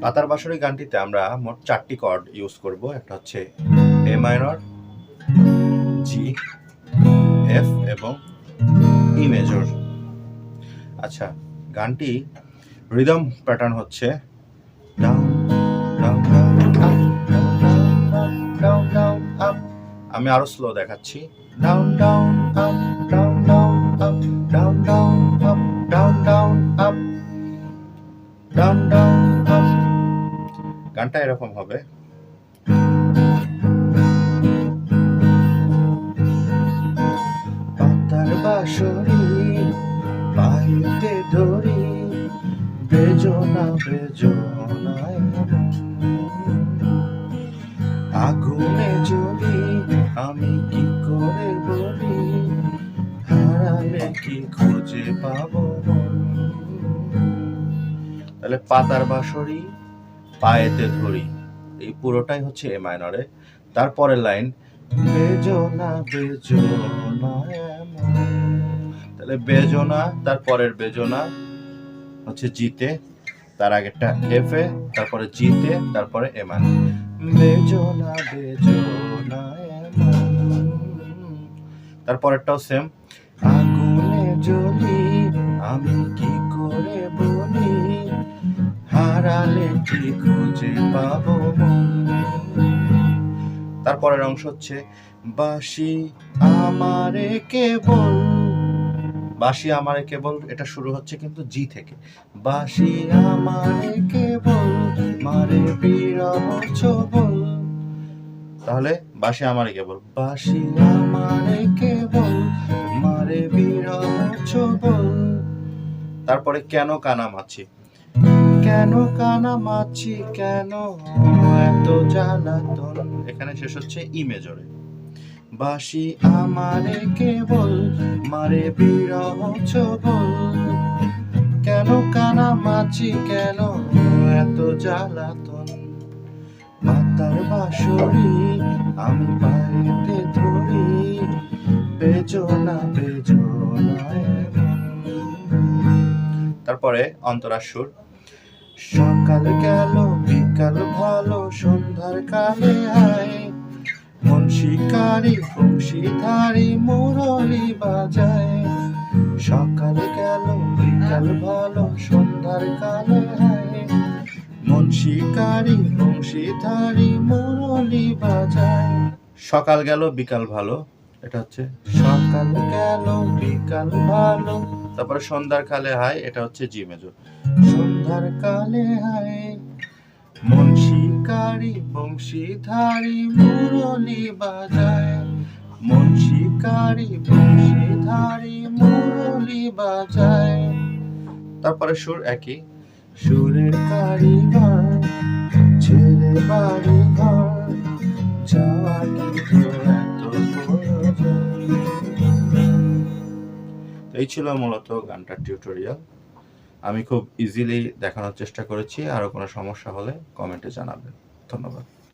পাতার বাঁশরি গানটিতে আমরা মোট 4টি কর্ড ইউজ করব। একটা হচ্ছে এ মাইনর, জি, এফ এবং ই মেজর। আচ্ছা, গানটি রিদম প্যাটার্ন হচ্ছে down down down up down down up. আমি আরো স্লো দেখাচ্ছি। Down down up down down up down down up down down up down down up. গানটা এরকম হবে। পাতার বাঁশরি পাইতে ধরি, বেজনা বেজনায় আগুনে জ্বলি, আমি কি করে বলি, হারালে কি খুঁজে পাবো। তাহলে পাতার বাঁশরি পায়েতে ধরি, এই পুরোটাই হচ্ছে এ মাইনরে। তারপরের লাইন বেজনা বেজনা এমন। তাহলে বেজনা, তারপরের বেজনা হচ্ছে জিতে, তার আগেরটা এফ এ, তারপরে জিতে, তারপরে এ মাইনর। বেজনা বেজনা এমন। তারপরেরটাও সেম। আগুনে জ্বলি, আমি কি করে বলি, হারালে কি খুঁজে পাবো মন। তারপরের অংশ হচ্ছে বাঁশি আমারে কেবল, বাঁশি আমারে কেবল, এটা শুরু হচ্ছে কিন্তু জি থেকে। বাঁশি আমারে কেবল মারে বিরহ ছবল। তাহলে বাঁশি আমারে কেবল, বাঁশি আমারে কেবল মারে বিরহ ছবল। তারপরে কেন কানামাছি, কেন কানামাছি, কেন এত জ্বালাতন। এখানে শেষ হচ্ছে ই মেজরে। বাঁশি আমারে কেবল মারে বিরহ ছবল, কেন কানামাছি, কেন এত জ্বালাতন। পাতার বাঁশরি আমি পাইতে ধরি, বেজনা বেজনা এমন। তারপরে অন্তরার সুর। সকাল গেল বিকাল ভালো, সন্ধ্যার কালে আয়, মন শিকারি বংশীধারী মুরলি বাজায়। সকাল গেল বিকাল ভালো, সন্ধ্যার কালে আয়, মন শিকারি বংশীধারী মুরলি বাজায়। সকাল গেল বিকাল ভালো, এটা হচ্ছে সকাল গেল বিকাল ভালো। তারপরে সন্ধ্যার কালে হায়, এটা হচ্ছে জি মেজর। সন্ধ্যার কালে হায়, মন শিকারি বংশীধারী মুরলি বাজায়, মন শিকারি বংশীধারী মুরলি বাজায়। তারপরে সুর একই। সুরের কারিগর ছেড়ে বাড়ি ঘর, যাওয়া কিন্তু এত প্রয়োজন। এই ছিল মূলত গানটার টিউটোরিয়াল। আমি খুব ইজিলি দেখানোর চেষ্টা করেছি। আরো কোনো সমস্যা হলে কমেন্টে জানাবেন। ধন্যবাদ।